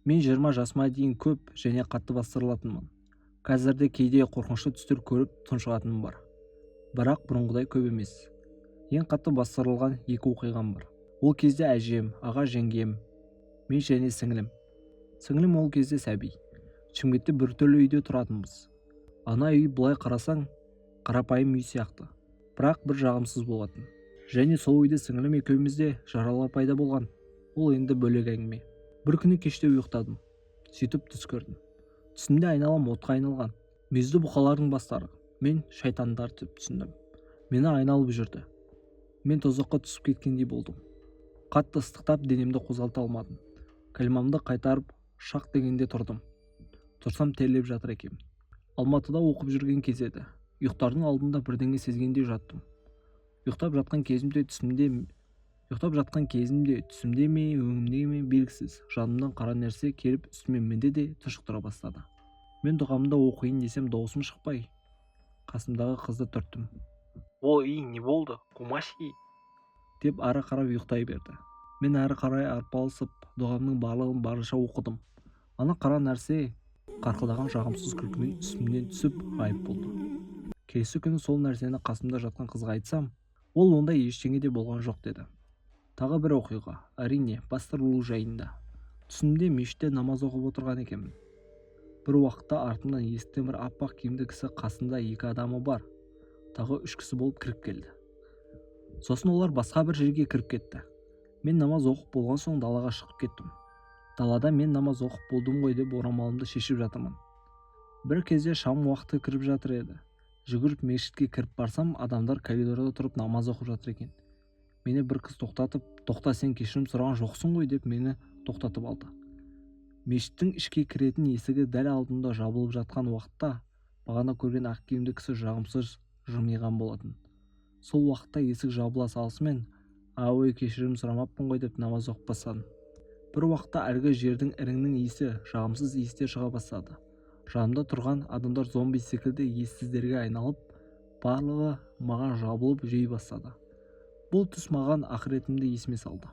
Мен 20 жасыма дейін көп және қатты бастырылатынмын. Қазірде кейде қорқынышты түстер көріп тұншығатыным бар. Бірақ бұрынғыдай көп емес. Ең қатты бастырылған 2 оқиғам бар. Ол кезде әжем, аға жеңгем, мен және сіңілім. Сіңілім ол кезде сәби. Шымкентте біртүрлі үйде тұратынбыз. Ана үй былай қарасаң қарапайым үй сияқты. Бірақ бір жағымсыз болатын. Және сол үйде сіңілім екеумізде жаралар пайда болған. Ол енді бөлек әңгіме. Бір күні кеште ұйықтадым. Сөйтіп түс көрдім. Түсімде айналам отқа айналған. Мүйізді бұқалардың бастары. Мен шайтандар деп түсіндім. Мені айналып жүрді. Мен тозаққа түсіп кеткендей болдым. Қатты ыстықтап денемді қозғалта алмадым. Кальмамды қайтарып шақ дегенде тұрдым. Тұрсам терлеп жатыр екем. Алматыда оқып жүрген кез еді. Ұйықтардың алдында бірдеңе сезгендей жаттым. Ұйықтап жатқан кезімде түсімде ме, өңімде ме белгісіз. Жанымнан қара нәрсе келіп үстіме мінді де тұншықтыра бастады. Мен дұғамды оқиын десем даусым шықпай, қасымдағы қызды түрттім. «Ой, не болды? Қумаши!» деп ары қарай ұйықтай берді. Мен ары қарай арпалысып, дұғамның барлығын барынша оқыдым. Ана қара нәрсе қарқылдаған жағымсыз күлкімен үстімнен түсіп ғайып болды. Келесі күні сол нәрсені қасымда жатқан қызға айтсам, ол ондай ештеңе де болған жоқ деді. Тағы бір оқиға, әрине, бастырылу жайында. Түсімде мешітте намаз оқып отырған екенмін. Бір уақытта артымнан есіктен бір аппақ киімді кісі, қасында 2 адамы бар, тағы 3 кісі болып кіріп келді. Сосын олар басқа бір жерге кіріп кетті. Мен намаз оқып болған соң далаға шығып кеттім. Далада мен намаз оқып болдым ғой деп орамалымды шешіп жатырмын. Бір кезде шам уақыты кіріп жатыр еді. Жүгіріп мешітке кіріп барсам, адамдар коридорда тұрып намаз оқып жатыр екен. Мені бір қыз тоқтатып, «Тоқта, сен кешірім сұраған жоқсың ғой» деп мені тоқтатып алды. Мешіттің ішке кіретін есігі дәл алдында жабылып жатқан уақытта бағана көрген ақ киімді кісі жағымсыз жымиған болатын. Сол уақытта есік жабыла салысымен, «Ой, кешірім сұрамаппын ғой» деп намаз оқып бастадым. Бір уақытта әлгі жердің іріңнің иісі, жағымсыз иістер шыға бастады. Жанымда тұрған адамдар зомби секілді ессіздерге айналып, барлығы маған жабылып жей бастады. Бұл түс маған ақыретімді есіме салды.